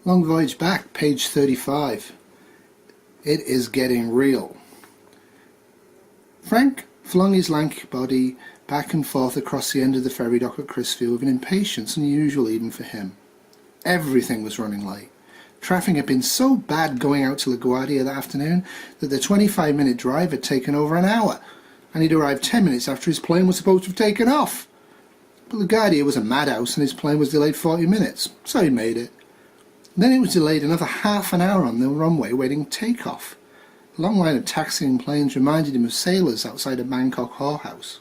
Long Voyage Back, page 35. It is getting real. Frank flung his lanky body back and forth across the end of the ferry dock at Crisfield with an impatience unusual even for him. Everything was running late. Traffic had been so bad going out to LaGuardia that afternoon that the 25-minute drive had taken over an hour, and he'd arrived 10 minutes after his plane was supposed to have taken off. But LaGuardia was a madhouse and his plane was delayed 40 minutes, so he made it. Then it was delayed another half an hour on the runway waiting takeoff. The long line of taxiing planes reminded him of sailors outside a Bangkok whorehouse.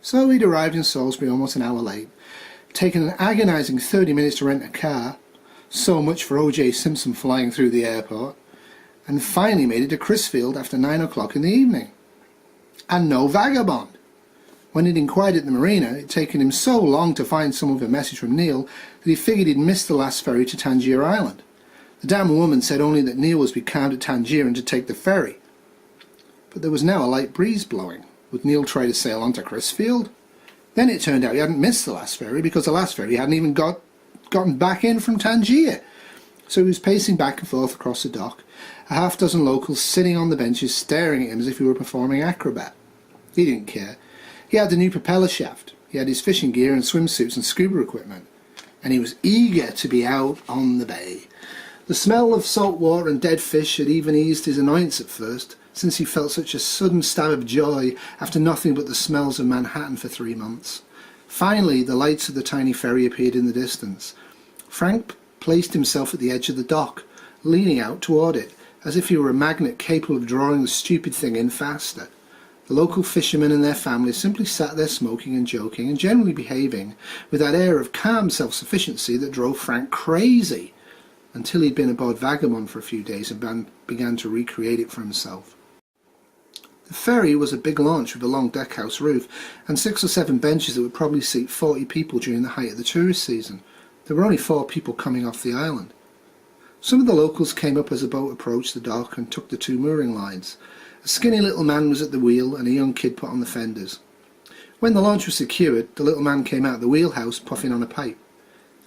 So he'd arrived in Salisbury almost an hour late, taken an agonising 30 minutes to rent a car, so much for O.J. Simpson flying through the airport, and finally made it to Crisfield after 9 o'clock in the evening. And no vagabond! When he'd inquired at the marina, it had taken him so long to find some of a message from Neil that he figured he'd missed the last ferry to Tangier Island. The damn woman said only that Neil was becalmed at Tangier and to take the ferry. But there was now a light breeze blowing. Would Neil try to sail on to Crisfield? Then it turned out he hadn't missed the last ferry because the last ferry hadn't even gotten back in from Tangier. So he was pacing back and forth across the dock, a half-dozen locals sitting on the benches staring at him as if he were a performing acrobat. He didn't care. He had the new propeller shaft, he had his fishing gear and swimsuits and scuba equipment, and he was eager to be out on the bay. The smell of salt water and dead fish had even eased his annoyance at first, since he felt such a sudden stab of joy after nothing but the smells of Manhattan for 3 months. Finally, the lights of the tiny ferry appeared in the distance. Frank placed himself at the edge of the dock, leaning out toward it, as if he were a magnet capable of drawing the stupid thing in faster. The local fishermen and their families simply sat there smoking and joking and generally behaving with that air of calm self-sufficiency that drove Frank crazy, until he'd been aboard Vagabond for a few days and began to recreate it for himself. The ferry was a big launch with a long deckhouse roof and 6 or 7 benches that would probably seat 40 people during the height of the tourist season. There were only 4 people coming off the island. Some of the locals came up as the boat approached the dock and took the 2 mooring lines. A skinny little man was at the wheel and a young kid put on the fenders. When the launch was secured, the little man came out of the wheelhouse puffing on a pipe.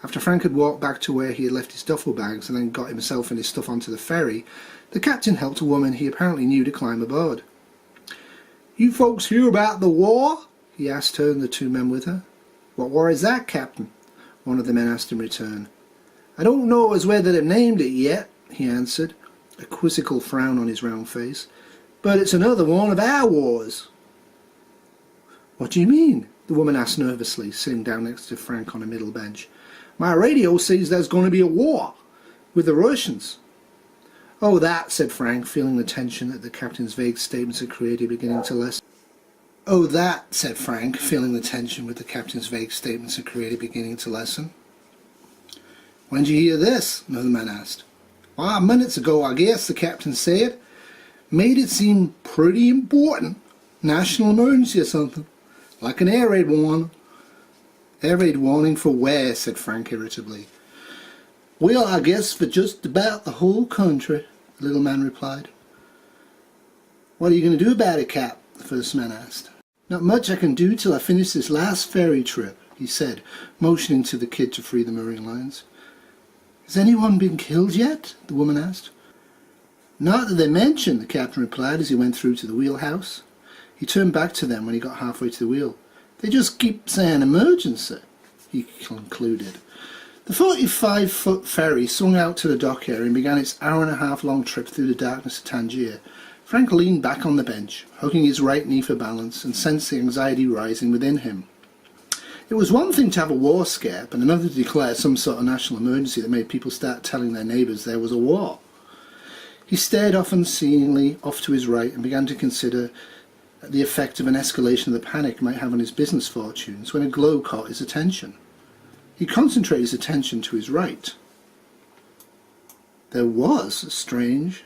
After Frank had walked back to where he had left his duffel bags and then got himself and his stuff onto the ferry, the captain helped a woman he apparently knew to climb aboard. "You folks hear about the war?" he asked her and the 2 men with her. "What war is that, Captain?" one of the men asked in return. "I don't know as whether they've named it yet," he answered, a quizzical frown on his round face. "But it's another one of our wars." "What do you mean?" the woman asked nervously, sitting down next to Frank on a middle bench. "My radio says there's going to be a war with the Russians." "Oh, that," said Frank, feeling the tension that the captain's vague statements had created beginning to lessen. "Oh, that," said Frank, feeling the tension with the captain's vague statements had created beginning to lessen. "When did you hear this?" another man asked. "Why, minutes ago, I guess," the captain said. "Made it seem pretty important. National emergency or something. Like an air raid warning." "Air raid warning for where?" said Frank irritably. "Well, I guess for just about the whole country," the little man replied. "What are you going to do about it, Cap?" the first man asked. "Not much I can do till I finish this last ferry trip," he said, motioning to the kid to free the mooring lines. "Has anyone been killed yet?" the woman asked. "Not that they mention," the captain replied as he went through to the wheelhouse. He turned back to them when he got halfway to the wheel. "They just keep saying emergency," he concluded. The 45-foot ferry swung out to the dock area and began its hour-and-a-half-long trip through the darkness of Tangier. Frank leaned back on the bench, hugging his right knee for balance, and sensed the anxiety rising within him. It was one thing to have a war scare, but another to declare some sort of national emergency that made people start telling their neighbours there was a war. He stared off unseeingly off to his right and began to consider the effect of an escalation of the panic might have on his business fortunes when a glow caught his attention. He concentrated his attention to his right. There was a strange,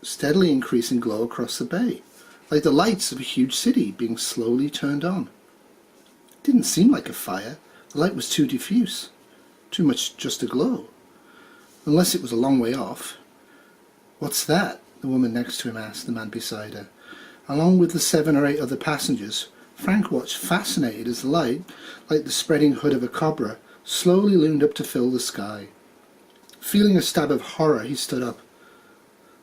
steadily increasing glow across the bay, like the lights of a huge city being slowly turned on. It didn't seem like a fire. The light was too diffuse, too much just a glow, unless it was a long way off. "What's that?" the woman next to him asked the man beside her. Along with the 7 or 8 other passengers, Frank watched fascinated as the light, like the spreading hood of a cobra, slowly loomed up to fill the sky. Feeling a stab of horror, he stood up.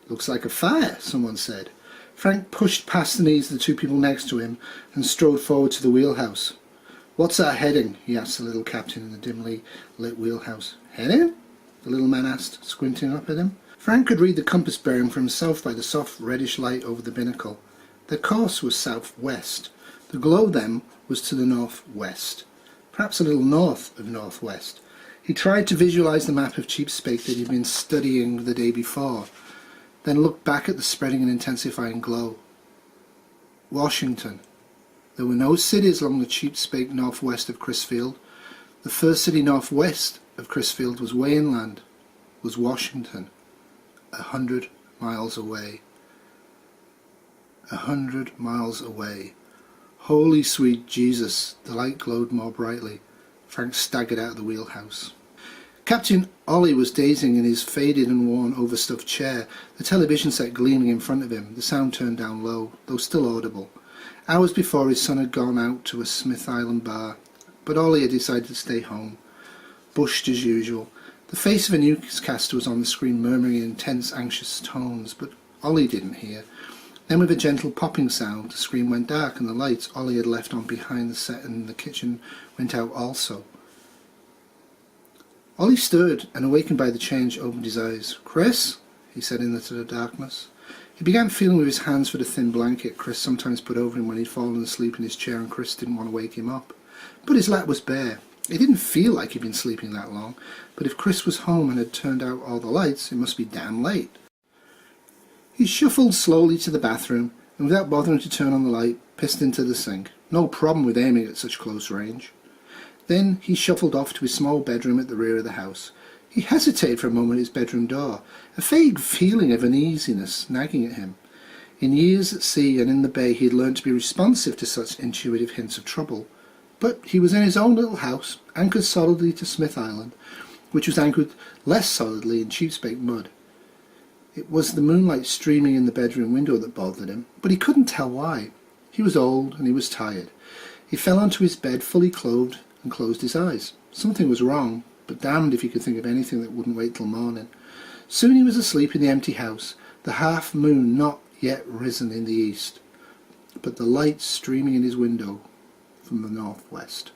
"Looks like a fire," someone said. Frank pushed past the knees of the two people next to him and strode forward to the wheelhouse. "What's our heading?" he asked the little captain in the dimly lit wheelhouse. "Heading?" the little man asked, squinting up at him. Frank could read the compass bearing for himself by the soft reddish light over the binnacle. Their course was south-west. The glow then was to the north-west, perhaps a little north of north-west. He tried to visualize the map of Cheapsake that he'd been studying the day before, then looked back at the spreading and intensifying glow. Washington. There were no cities along the Cheapsake northwest of Crisfield. The first city northwest of Crisfield was way inland, was Washington, 100 miles away. 100 miles away. Holy sweet Jesus! The light glowed more brightly. Frank staggered out of the wheelhouse. Captain Olly was dazing in his faded and worn overstuffed chair, the television set gleaming in front of him, the sound turned down low, though still audible. Hours before, his son had gone out to a Smith Island bar, but Olly had decided to stay home. Bushed as usual. The face of a newscaster was on the screen, murmuring in intense, anxious tones, but Olly didn't hear. Then with a gentle popping sound, the screen went dark and the lights Olly had left on behind the set in the kitchen went out also. Olly stirred and, awakened by the change, opened his eyes. "Chris?" he said into the darkness. He began feeling with his hands for the thin blanket Chris sometimes put over him when he'd fallen asleep in his chair and Chris didn't want to wake him up. But his lap was bare. It didn't feel like he'd been sleeping that long, but if Chris was home and had turned out all the lights, it must be damn late. He shuffled slowly to the bathroom, and without bothering to turn on the light, pissed into the sink. No problem with aiming at such close range. Then he shuffled off to his small bedroom at the rear of the house. He hesitated for a moment at his bedroom door, a vague feeling of uneasiness nagging at him. In years at sea and in the bay he had learned to be responsive to such intuitive hints of trouble. But he was in his own little house, anchored solidly to Smith Island, which was anchored less solidly in Cheapsake mud. It was the moonlight streaming in the bedroom window that bothered him, but he couldn't tell why. He was old and he was tired. He fell onto his bed fully clothed and closed his eyes. Something was wrong, but damned if he could think of anything that wouldn't wait till morning. Soon he was asleep in the empty house, the half moon not yet risen in the east, but the light streaming in his window from the northwest.